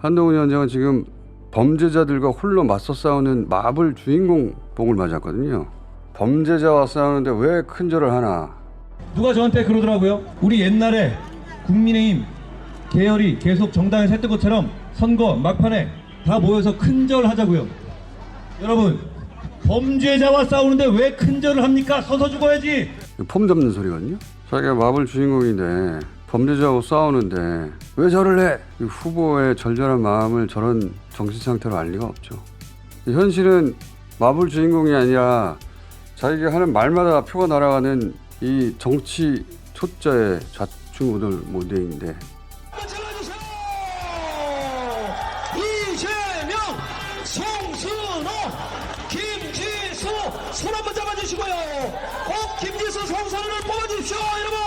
한동훈 위원장은 지금 범죄자들과 홀로 맞서 싸우는 마블 주인공 복을 맞았거든요. 범죄자와 싸우는데 왜 큰절을 하나. 누가 저한테 그러더라고요. 우리 옛날에 국민의힘 계열이 계속 정당에서 했던 것처럼 선거 막판에 다 모여서 큰절 하자고요. 여러분, 범죄자와 싸우는데 왜 큰절을 합니까? 서서 죽어야지. 폼 잡는 소리거든요. 자기가 마블 주인공인데 범죄자하고 싸우는데 왜 절을 해? 이 후보의 절절한 마음을 저런 정신 상태로 알 리가 없죠. 현실은 마블 주인공이 아니라 자기가 하는 말마다 표가 날아가는 이 정치 초짜의 좌충우돌 모델인데. 이재명, 송순호, 김지수 손 한번 잡아주시고요. 꼭 김지수, 송순호를 뽑아주십시오, 여러분.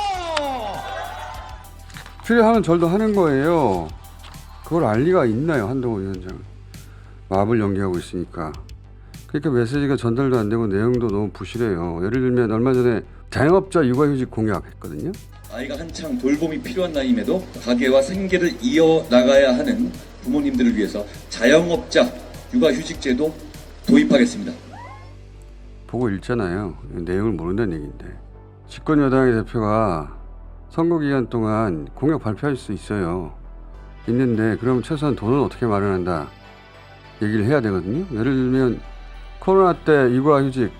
필요하면 절도 하는 거예요. 그걸 알 리가 있나요, 한동훈 위원장. 마블 연기하고 있으니까. 그러니까 메시지가 전달도 안 되고 내용도 너무 부실해요. 예를 들면 얼마 전에 자영업자 육아휴직 공약했거든요. 아이가 한창 돌봄이 필요한 나이임에도 가게와 생계를 이어나가야 하는 부모님들을 위해서 자영업자 육아휴직제도 도입하겠습니다. 보고 읽잖아요. 내용을 모른다는 얘기인데. 집권 여당의 대표가 선거 기간 동안 공약 발표할 수 있어요. 있는데 그럼 최소한 돈은 어떻게 마련한다 얘기를 해야 되거든요. 예를 들면 코로나 때 육아휴직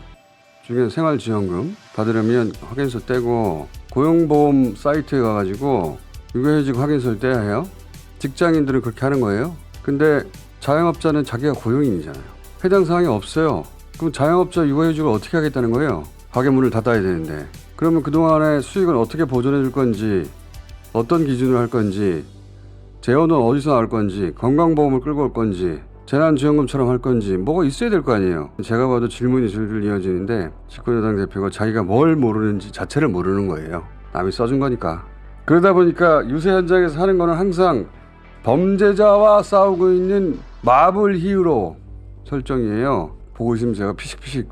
중에 생활지원금 받으려면 확인서 떼고 고용보험 사이트에 가가지고 육아휴직 확인서를 떼야 해요. 직장인들은 그렇게 하는 거예요. 근데 자영업자는 자기가 고용인이잖아요. 해당 사항이 없어요. 그럼 자영업자 육아휴직을 어떻게 하겠다는 거예요? 가게 문을 닫아야 되는데. 그러면 그동안의 수익을 어떻게 보존해 줄 건지, 어떤 기준으로 할 건지, 재원은 어디서 나올 건지, 건강보험을 끌고 올 건지, 재난지원금처럼 할 건지 뭐가 있어야 될 거 아니에요. 제가 봐도 질문이 줄줄 이어지는데 집권여당 대표가 자기가 뭘 모르는지 자체를 모르는 거예요. 남이 써준 거니까. 그러다 보니까 유세 현장에서 하는 거는 항상 범죄자와 싸우고 있는 마블 히어로 설정이에요. 보고 있으면 제가 피식피식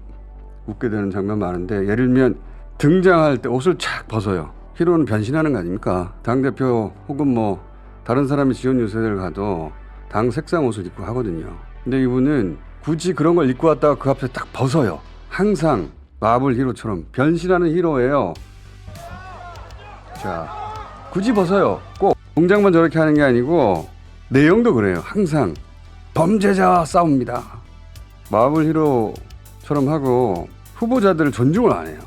웃게 되는 장면 많은데, 예를 들면 등장할 때 옷을 착 벗어요. 히로는 변신하는 거 아닙니까? 당대표 혹은 뭐 다른 사람이 지원 유세를 가도 당 색상 옷을 입고 하거든요. 근데 이분은 굳이 그런 걸 입고 왔다가 그 앞에 딱 벗어요. 항상 마블 히로처럼 변신하는 히로예요. 자, 굳이 벗어요. 꼭 동작만 저렇게 하는 게 아니고 내용도 그래요. 항상 범죄자와 싸웁니다. 마블 히로처럼 하고 후보자들을 존중을 안 해요.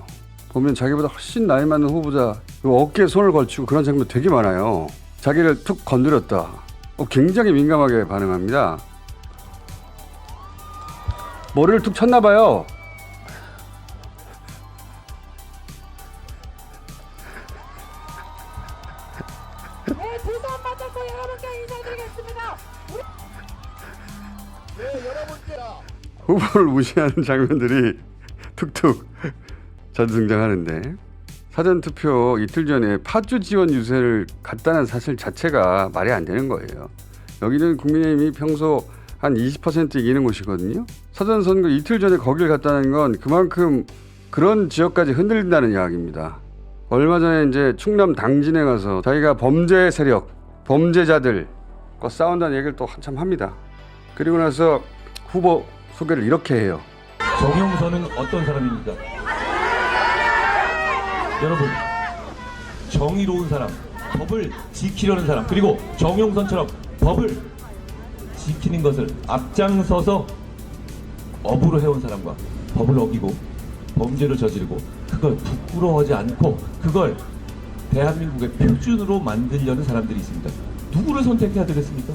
보면 자기보다 훨씬 나이 많은 후보자 어깨에 손을 걸치고 그런 장면 되게 많아요. 자기를 툭 건드렸다. 굉장히 민감하게 반응합니다. 머리를 툭 쳤나 봐요. 네, 두손 맞잡고 여러분께 인사드리겠습니다. 네, 여러분께 후보를 무시하는 장면들이 툭툭 자주 등장하는데, 사전투표 이틀 전에 파주 지원 유세를 갔다는 사실 자체가 말이 안 되는 거예요. 여기는 국민의힘이 평소 한 20% 이기는 곳이거든요. 사전선거 이틀 전에 거길 갔다는 건 그만큼 그런 지역까지 흔들린다는 이야기입니다. 얼마 전에 이제 충남 당진에 가서 자기가 범죄 세력, 범죄자들과 싸운다는 얘기를 또 한참 합니다. 그리고 나서 후보 소개를 이렇게 해요. 정영선은 어떤 사람입니까? 여러분, 정의로운 사람, 법을 지키려는 사람, 그리고 정영선처럼 법을 지키는 것을 앞장서서 업으로 해온 사람과 법을 어기고 범죄를 저지르고 그걸 부끄러워하지 않고 그걸 대한민국의 표준으로 만들려는 사람들이 있습니다. 누구를 선택해야 되겠습니까?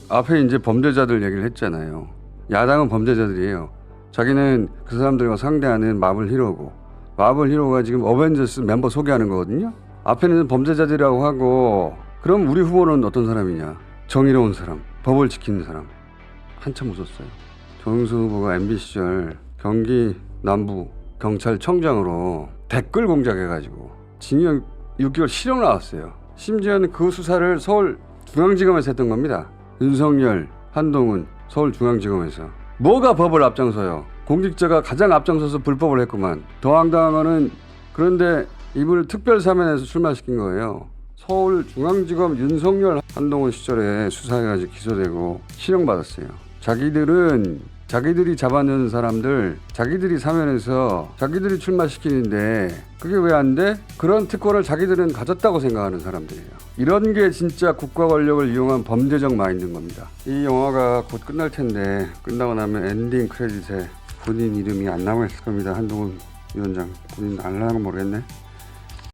앞에 이제 범죄자들 얘기를 했잖아요. 야당은 범죄자들이에요. 자기는 그 사람들과 상대하는 마블 히로고, 마블 히로가 지금 어벤져스 멤버 소개하는 거거든요. 앞에는 범죄자들이라고 하고, 그럼 우리 후보는 어떤 사람이냐? 정의로운 사람, 법을 지키는 사람. 한참 웃었어요. 정영선 후보가 MB 시절 경기 남부 경찰청장으로 댓글 공작해가지고 징역 6개월 실형 나왔어요. 심지어는 그 수사를 서울중앙지검에서 했던 겁니다. 윤석열, 한동훈 서울중앙지검에서. 뭐가 법을 앞장서요? 공직자가 가장 앞장서서 불법을 했구만. 더 황당한 거는, 그런데 이분을 특별사면에서 출마시킨 거예요. 서울중앙지검 윤석열 한동훈 시절에 수사해가지고 기소되고 실형받았어요. 자기들이 잡아내는 사람들 자기들이 사면해서 자기들이 출마시키는데 그게 왜 안 돼? 그런 특권을 자기들은 가졌다고 생각하는 사람들이에요. 이런 게 진짜 국가 권력을 이용한 범죄적 마인드인 겁니다. 이 영화가 곧 끝날 텐데 끝나고 나면 엔딩 크레딧에 본인 이름이 안 남아있을 겁니다. 한동훈 위원장 본인 안 하는 건 모르겠네.